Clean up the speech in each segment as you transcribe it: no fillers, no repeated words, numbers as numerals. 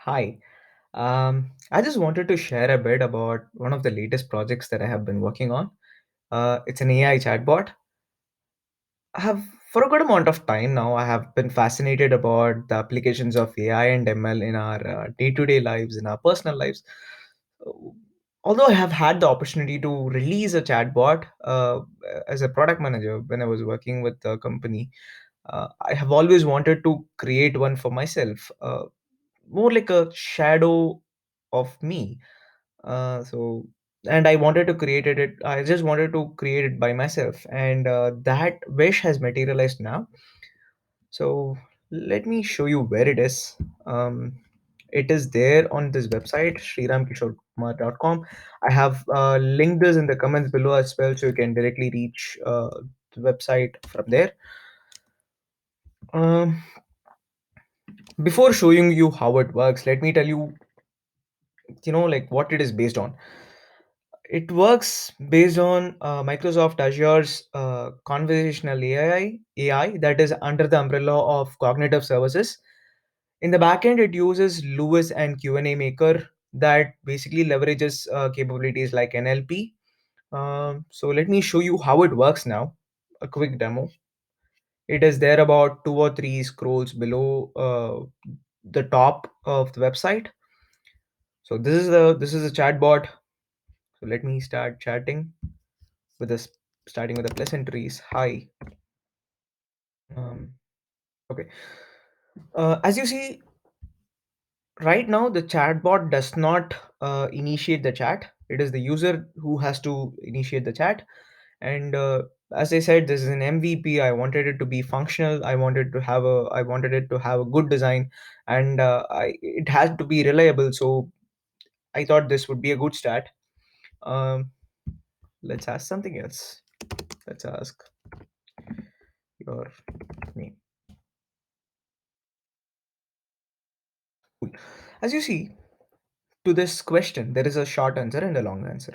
Hi. I just wanted to share a bit about one of the latest projects that I have been working on. It's an AI chatbot. I have, for a good amount of time now, I have been fascinated about the applications of AI and ML in our day-to-day lives, in our personal lives. Uh, Although I have had the opportunity to release a chatbot as a product manager when I was working with the company, I have always wanted to create one for myself. More like a shadow of me. So and I wanted to create it. I just wanted to create it by myself, and that wish has materialized now. So let me show you where it is. Um, it is there on this website, sriramkishorkumar.com. I have linked this in the comments below as well, so you can directly reach the website from there. Um, Before showing you how it works, let me tell you, like what it is based on. It works based on Microsoft Azure's conversational AI that is under the umbrella of cognitive services. In the backend, it uses Lewis and QnA Maker that basically leverages capabilities like NLP. So let me show you how it works now. A quick demo. It is there about two or three scrolls below the top of the website. So this is a chatbot. So let me start chatting with this, starting with the pleasantries. Hi. Um, okay. As you see, right now the chatbot does not initiate the chat. It is the user who has to initiate the chat. And as I said, this is an MVP. I wanted it to be functional. I wanted it to have a good design, and it has to be reliable. So I thought this would be a good start. Um, let's ask something else. Let's ask your name. Cool. As you see, to this question, there is a short answer and a long answer.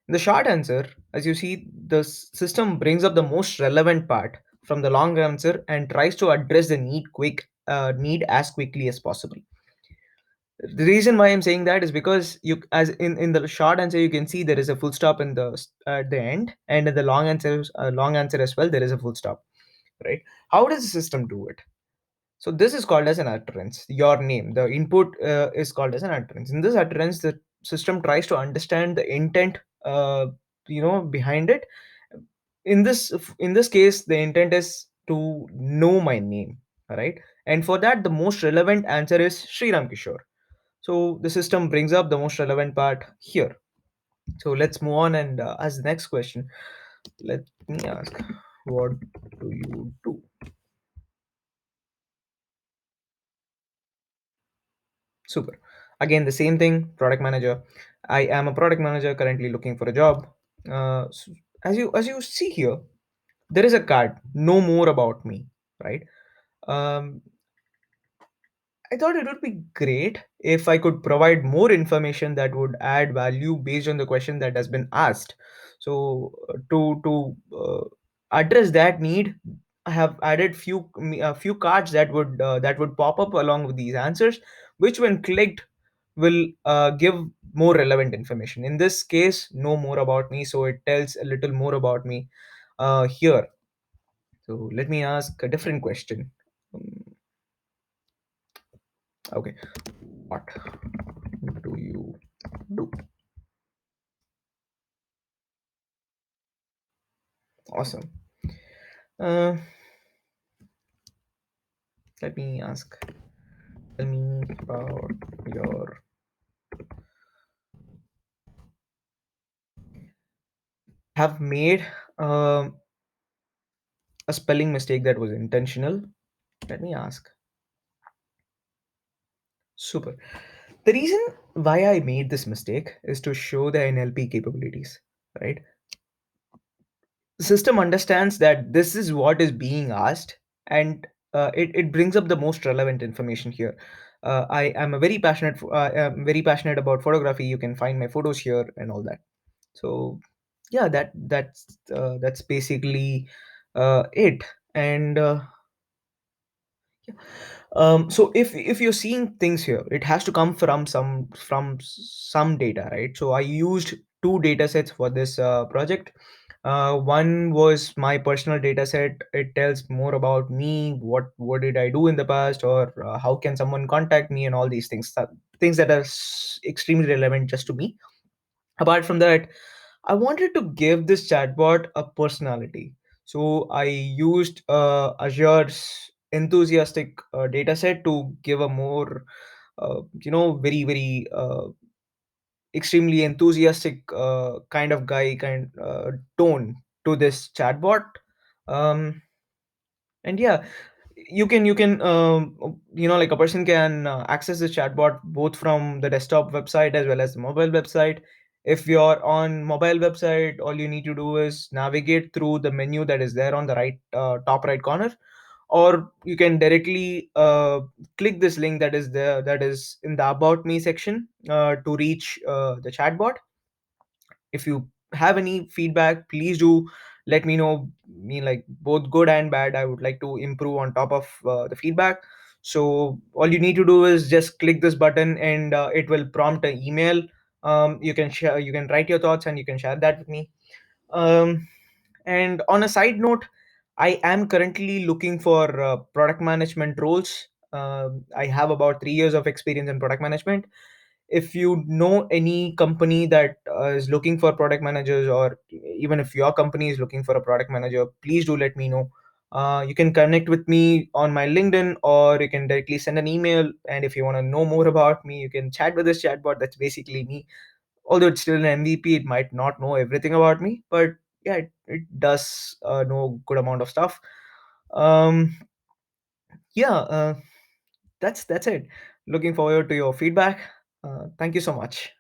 The short answer, as you see, the system brings up the most relevant part from the long answer and tries to address the need as quickly as possible. The reason why I'm saying that is because as in the short answer, you can see there is a full stop at the end, and in the long answer as well, there is a full stop, right? How does the system do it? So this is called as an utterance. Your name, the input is called as an utterance. In this utterance, the system tries to understand the intent, behind it. In this case, the intent is to know my name, right? And for that, the most relevant answer is Sriram Kishore. So the system brings up the most relevant part here. So let's move on and ask the next question. Let me ask, what do you do? Super. Again, the same thing, product manager. I am a product manager currently looking for a job. As you see here, there is a card. Know more about me, right? Um, I thought it would be great if I could provide more information that would add value based on the question that has been asked. So to address that need, I have added a few cards that would pop up along with these answers, which when clicked will give more relevant information. In this case, know more about me, so it tells a little more about me here. So let me ask a different question. Okay, what do you do? Awesome. Uh, Let me ask. Tell me about your. Have made a spelling mistake that was intentional. Let me ask. Super. The reason why I made this mistake is to show the NLP capabilities, right? The system understands that this is what is being asked, and it brings up the most relevant information here. I'm very passionate about photography. You can find my photos here and all that. So yeah, that's basically it. And So if you're seeing things here, it has to come from some data, right? So I used two data sets for this project. One was my personal data set. It tells more about me, what did I do in the past, or how can someone contact me, and all these things, things that are extremely relevant just to me. Apart from that, I wanted to give this chatbot a personality. So I used Azure's enthusiastic data set to give a more, very extremely enthusiastic kind of guy kind tone to this chatbot. Um, and yeah, you can like a person can access the chatbot both from the desktop website as well as the mobile website. If you're on mobile website, all you need to do is navigate through the menu that is there on the right top right corner, or you can directly click this link that is there, that is in the about me section, to reach the chatbot. If you have any feedback, please do let me know. Me, like both good and bad, I would like to improve on top of the feedback. So all you need to do is just click this button, and it will prompt an email. You can share, you can write your thoughts, and you can share that with me. Um, and on a side note, I am currently looking for product management roles. I have about 3 years of experience in product management. If you know any company that is looking for product managers, or even if your company is looking for a product manager, please do let me know. You can connect with me on my LinkedIn, or you can directly send an email. And if you want to know more about me, you can chat with this chatbot. That's basically me. Although it's still an MVP, it might not know everything about me, but yeah, it does know good amount of stuff. Um, yeah, that's it. Looking forward to your feedback. Thank you so much.